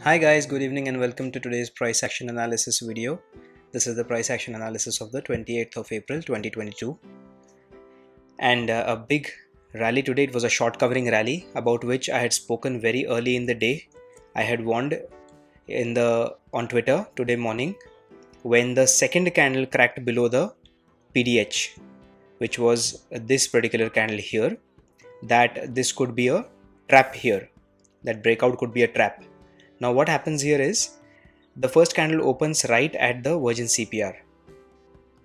Hi guys, good evening and welcome to today's price action analysis video. This is the price action analysis of the 28th of April 2022. And a big rally today. It was a short covering rally about which I had spoken very early in the day. I had warned on Twitter today morning when the second candle cracked below the PDH, which was this particular candle here, that this could be a trap here. That breakout could be a trap. Now what happens here is the first candle opens right at the Virgin CPR.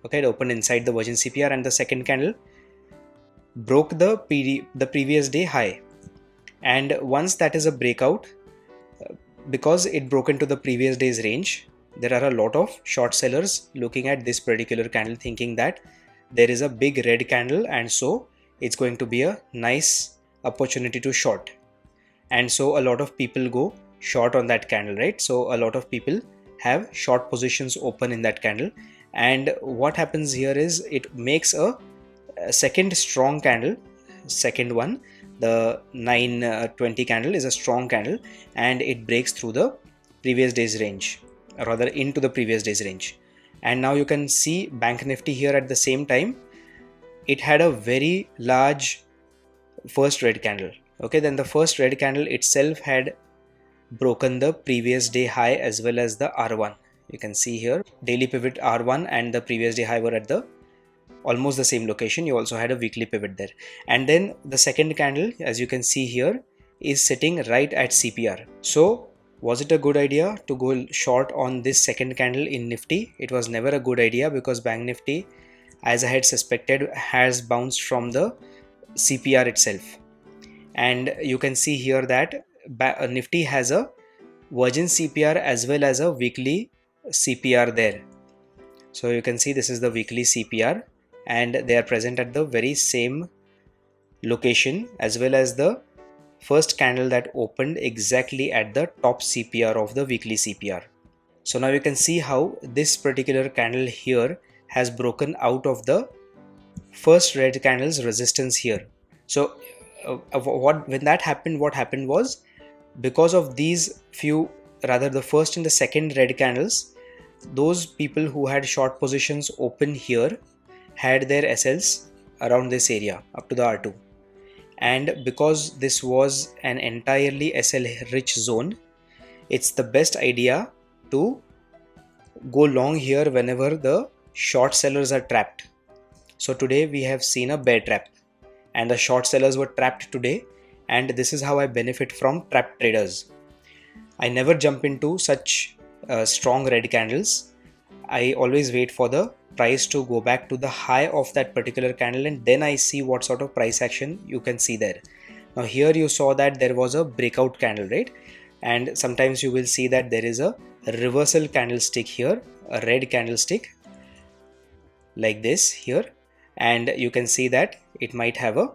Okay, it opened inside the Virgin CPR, and the second candle broke the previous day high. And once that is a breakout, because it broke into the previous day's range, there are a lot of short sellers looking at this particular candle thinking that there is a big red candle and so it's going to be a nice opportunity to short. And so a lot of people go short on that candle, right? So a lot of people have short positions open in that candle, and what happens here is it makes a second strong candle. Second one, the 920 candle, is a strong candle and it breaks through the previous day's range, or rather into the previous day's range. And now you can see Bank Nifty here at the same time. It had a very large first red candle. Okay, then the first red candle itself had broken the previous day high as well as the R1. You can see here daily pivot R1 and the previous day high were at the almost the same location. You also had a weekly pivot there, and then the second candle, as you can see here, is sitting right at CPR. So was it a good idea to go short on this second candle in Nifty? It was never a good idea because Bank Nifty, as I had suspected, has bounced from the CPR itself. And you can see here that Nifty has a Virgin CPR as well as a weekly CPR there. So you can see this is the weekly CPR and they are present at the very same location, as well as the first candle that opened exactly at the top CPR of the weekly CPR. So now you can see how this particular candle here has broken out of the first red candle's resistance here. So when that happened, what happened was, because of these few, rather the first and the second red candles, those people who had short positions open here had their SLs around this area up to the R2. And because this was an entirely SL rich zone, it's the best idea to go long here whenever the short sellers are trapped. So today we have seen a bear trap and the short sellers were trapped today, and this is how I benefit from trap traders. I never jump into such strong red candles. I always wait for the price to go back to the high of that particular candle, and then I see what sort of price action you can see there. Now here you saw that there was a breakout candle, right? And sometimes you will see that there is a reversal candlestick here, a red candlestick like this here, and you can see that it might have a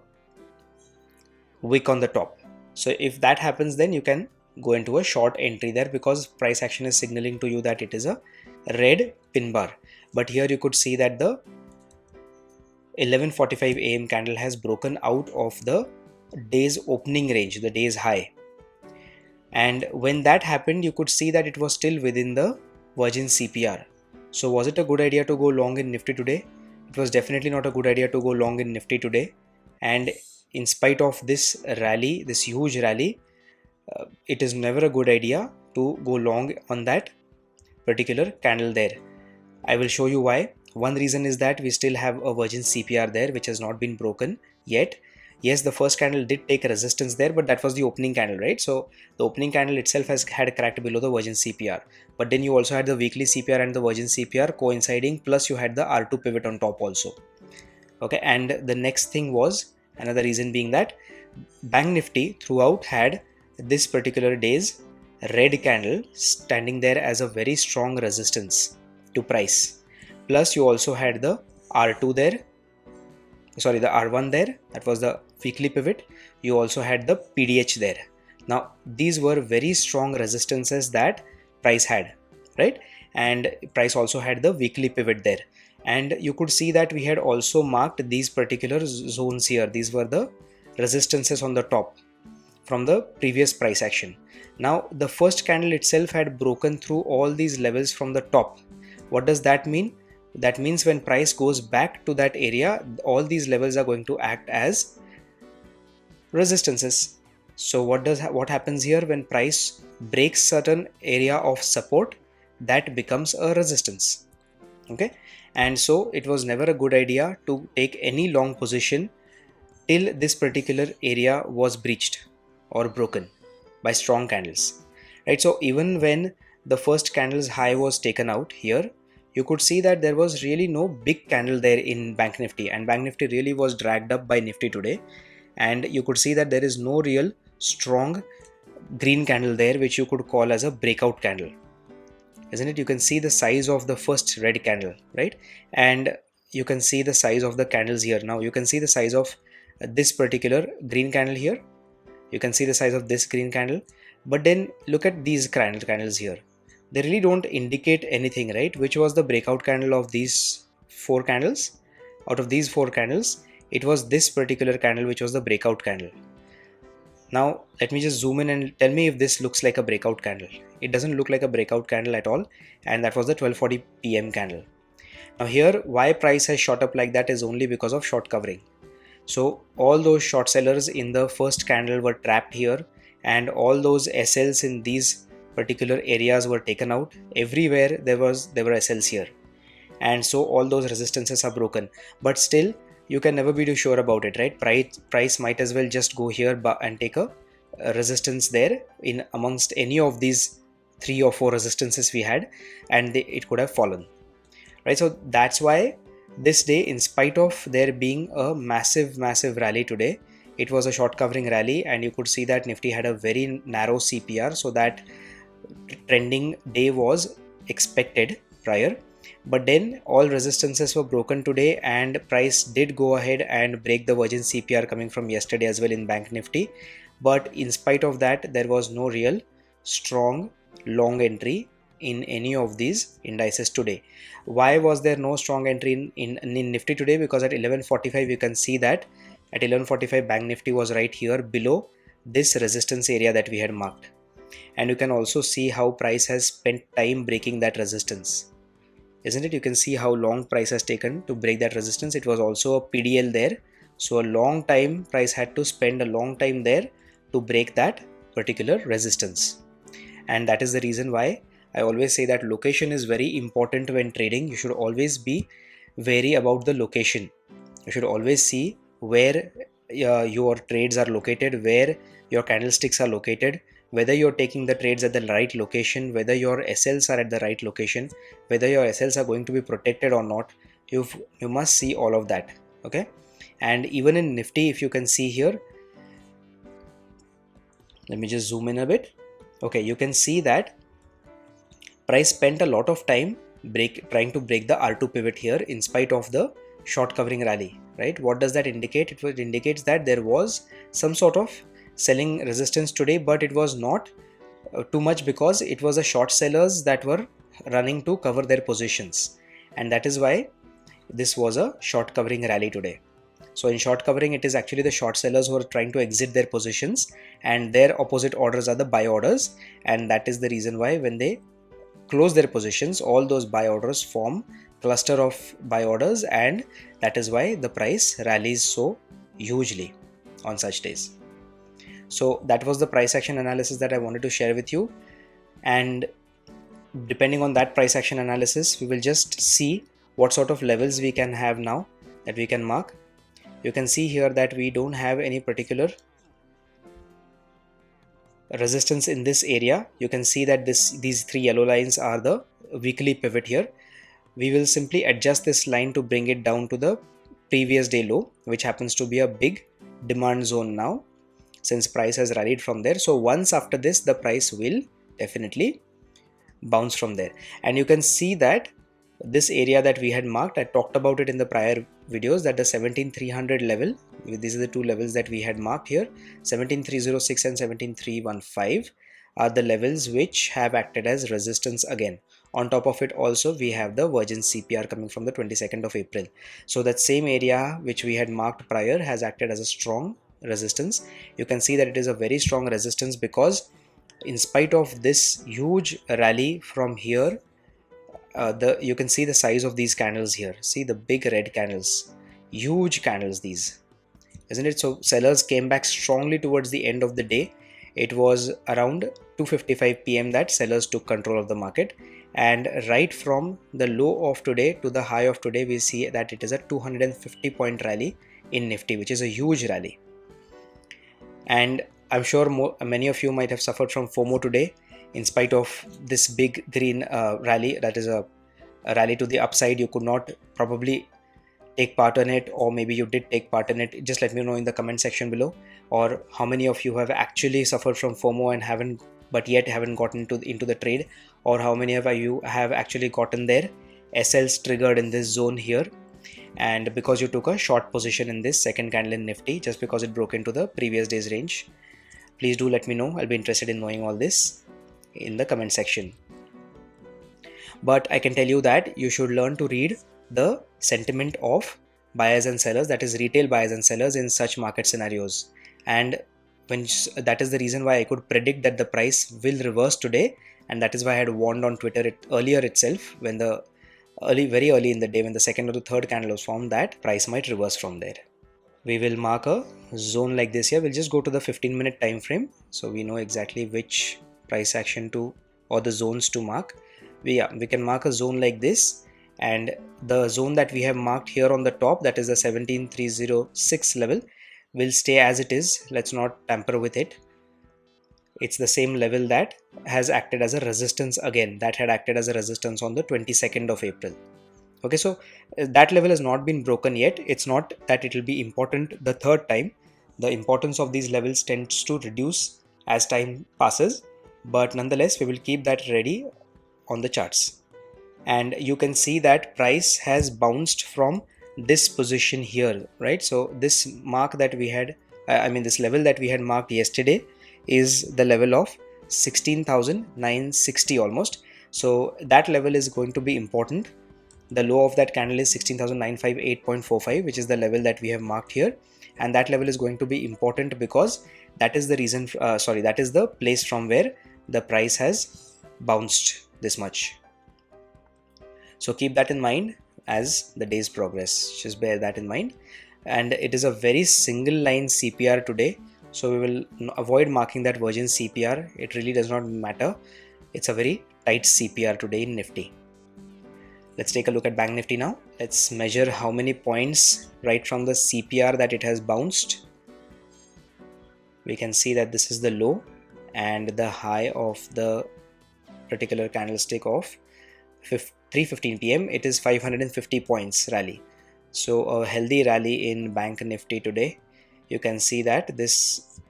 wick on the top. So if that happens, then you can go into a short entry there because price action is signaling to you that it is a red pin bar. But here you could see that the 11:45 AM candle has broken out of the day's opening range, the day's high. And when that happened, you could see that it was still within the Virgin CPR. So was it a good idea to go long in Nifty today? It was definitely not a good idea to go long in Nifty today. And in spite of this rally, this huge rally, it is never a good idea to go long on that particular candle there. I will show you why. One reason is that we still have a Virgin CPR there which has not been broken yet. Yes, the first candle did take a resistance there, but that was the opening candle, right? So the opening candle itself had cracked below the Virgin CPR. But then you also had the weekly CPR and the Virgin CPR coinciding, plus you had the R2 pivot on top also. Okay, and the next thing was, another reason being that Bank Nifty throughout had this particular day's red candle standing there as a very strong resistance to price. Plus you also had the R2 there, sorry, the R1 there, that was the weekly pivot. You also had the PDH there. Now these were very strong resistances that price had, right? And price also had the weekly pivot there. And you could see that we had also marked these particular zones here. These were the resistances on the top. from the previous price action. Now the first candle itself had broken through all these levels from the top. What does that mean? That means when price goes back to that area, all these levels are going to act as resistances. So what happens here? When price breaks certain area of support, that becomes a resistance. Okay, and so it was never a good idea to take any long position till this particular area was breached or broken by strong candles, right? So even when the first candle's high was taken out here, you could see that there was really no big candle there in Bank Nifty, and Bank Nifty really was dragged up by Nifty today. And you could see that there is no real strong green candle there which you could call as a breakout candle, isn't it? You can see the size of the first red candle, right? And you can see the size of the candles here. Now you can see the size of this particular green candle here. You can see the size of this green candle, but then look at these candles here. They really don't indicate anything, right? Which was the breakout candle of these four candles? Out of these four candles, it was this particular candle which was the breakout candle. Now let me just zoom in and tell me if this looks like a breakout candle. It doesn't look like a breakout candle at all, and that was the 12:40 PM candle. Now here, why price has shot up like that is only because of short covering. So all those short sellers in the first candle were trapped here, and all those SLs in these particular areas were taken out. Everywhere there were SLs here, and so all those resistances are broken. But still, you can never be too sure about it, right? Price might as well just go here and take a resistance there in amongst any of these 3 or 4 resistances we had, and it could have fallen, right? So that's why this day, in spite of there being a massive rally today, it was a short covering rally, and you could see that Nifty had a very narrow CPR, so that trending day was expected prior. But then all resistances were broken today, and price did go ahead and break the virgin CPR coming from yesterday as well in Bank Nifty. But in spite of that, there was no real strong long entry in any of these indices today. Why was there no strong entry in Nifty today? Because at 11:45 you can see that at 11:45 Bank Nifty was right here below this resistance area that we had marked, and you can also see how price has spent time breaking that resistance, isn't it? You can see how long price has taken to break that resistance. It was also a PDL there, so a long time price had to spend a long time there to break that particular resistance. And that is the reason why I always say that location is very important when trading. You should always be wary about the location. You should always see where your trades are located, where your candlesticks are located, whether you're taking the trades at the right location, whether your SLs are at the right location, whether your SLs are going to be protected or not. You must see all of that, okay? And even in Nifty, if you can see here, let me just zoom in a bit. Okay, you can see that price spent a lot of time trying to break the R2 pivot here in spite of the short covering rally, right? What does that indicate? It indicates that there was some sort of selling resistance today, but it was not too much, because it was the short sellers that were running to cover their positions, and that is why this was a short covering rally today. So in short covering, it is actually the short sellers who are trying to exit their positions, and their opposite orders are the buy orders, and that is the reason why when they close their positions, all those buy orders form cluster of buy orders, and that is why the price rallies so hugely on such days. So that was the price action analysis that I wanted to share with you, and depending on that price action analysis, we will just see what sort of levels we can have now that we can mark. You can see here that we don't have any particular resistance in this area. You can see that these 3 yellow lines are the weekly pivot here. We will simply adjust this line to bring it down to the previous day low, which happens to be a big demand zone now, since price has rallied from there. So once after this, the price will definitely bounce from there. And you can see that this area that we had marked, I talked about it in the prior videos, that the 17300 level, these are the 2 levels that we had marked here, 17306 and 17315 are the levels which have acted as resistance again. On top of it also, we have the virgin CPR coming from the 22nd of April. So that same area which we had marked prior has acted as a strong resistance. You can see that it is a very strong resistance because in spite of this huge rally from here, you can see the size of these candles here. See the big red candles, huge candles these, isn't it? So sellers came back strongly towards the end of the day. It was around 2:55 p.m. that sellers took control of the market, and right from the low of today to the high of today, we see that it is a 250 point rally in Nifty, which is a huge rally. And I'm sure many of you might have suffered from FOMO today in spite of this big green rally. That is a rally to the upside. You could not probably take part in it, or maybe you did take part in it. Just let me know in the comment section below, or how many of you have actually suffered from FOMO and haven't gotten into the trade, or how many of you have actually gotten their SLs triggered in this zone here, and because you took a short position in this second candle in Nifty just because it broke into the previous day's range. Please do let me know. I'll be interested in knowing all this in the comment section. But I can tell you that you should learn to read the sentiment of buyers and sellers, that is retail buyers and sellers, in such market scenarios. And that is the reason why I could predict that the price will reverse today, and that is why I had warned on Twitter earlier itself, when very early in the day, when the second or the third candle was formed, that price might reverse from there. We will mark a zone like this here. We'll just go to the 15-minute time frame so we know exactly which price action to, or the zones to mark. We can mark a zone like this, and the zone that we have marked here on the top, that is the 17306 level, will stay as it is. Let's not tamper with it. It's the same level that has acted as a resistance again, that had acted as a resistance on the 22nd of April. Okay, so that level has not been broken yet. It's not that it will be important the third time. The importance of these levels tends to reduce as time passes, but nonetheless we will keep that ready on the charts. And you can see that price has bounced from this position here, right? So this mark that we had, this level that we had marked yesterday is the level of 16,960 almost. So that level is going to be important. The low of that candle is 16,958.45, which is the level that we have marked here, and that level is going to be important because that is the reason, that is the place from where the price has bounced this much. So keep that in mind as the days progress. Just bear that in mind. And it is a very single line CPR today, so we will avoid marking that virgin CPR. It really does not matter. It's a very tight CPR today in Nifty. Let's take a look at Bank Nifty now. Let's measure how many points right from the CPR that it has bounced. We can see that this is the low, and the high of the particular candlestick of 3:15 p.m. it is 550 points rally. So a healthy rally in Bank Nifty today. You can see that this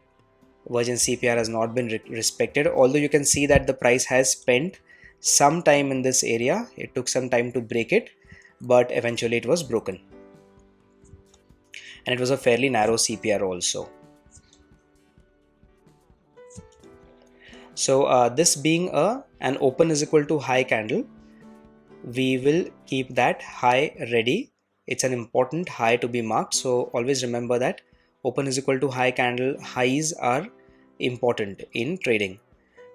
virgin CPR has not been respected, although you can see that the price has spent some time in this area. It took some time to break it, but eventually it was broken, and it was a fairly narrow CPR also. So this being an open is equal to high candle, we will keep that high ready. It's an important high to be marked, so always remember that open is equal to high candle. Highs are important in trading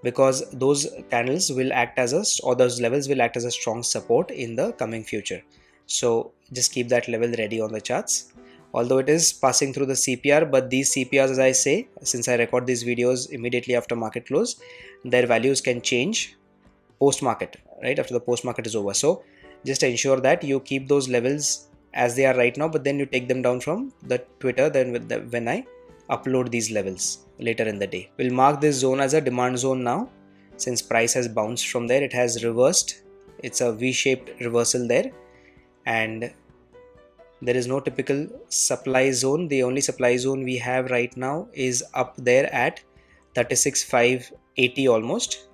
because those candles will act as those levels will act as a strong support in the coming future. So just keep that level ready on the charts. Although it is passing through the CPR, but these CPRs, as I say, since I record these videos immediately after market close, their values can change post market, right after the post market is over. So just ensure that you keep those levels as they are right now, but then you take them down from the Twitter when I upload these levels later in the day. We'll mark this zone as a demand zone now. Since price has bounced from there, it has reversed. It's a V-shaped reversal there, and there is no typical supply zone. The only supply zone we have right now is up there at 36,580 almost.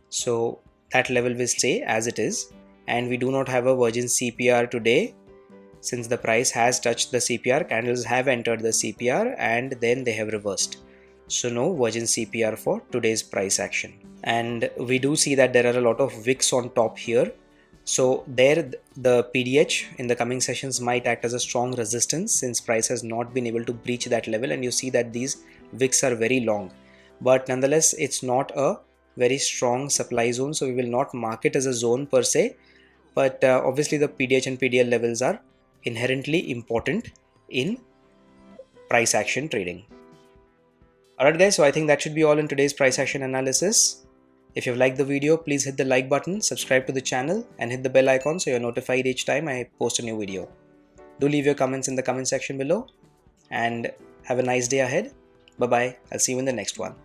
So that level will stay as it is, and we do not have a virgin CPR today. Since the price has touched the CPR, candles have entered the CPR and then they have reversed. So no virgin CPR for today's price action. And we do see that there are a lot of wicks on top here. So there the PDH in the coming sessions might act as a strong resistance since price has not been able to breach that level, and you see that these wicks are very long, but nonetheless it's not a very strong supply zone, so we will not mark it as a zone per se, but obviously the PDH and PDL levels are inherently important in price action trading. Alright guys, so I think that should be all in today's price action analysis. If you've liked the video, please hit the like button, subscribe to the channel and hit the bell icon so you're notified each time I post a new video. Do leave your comments in the comment section below and have a nice day ahead. Bye bye. I'll see you in the next one.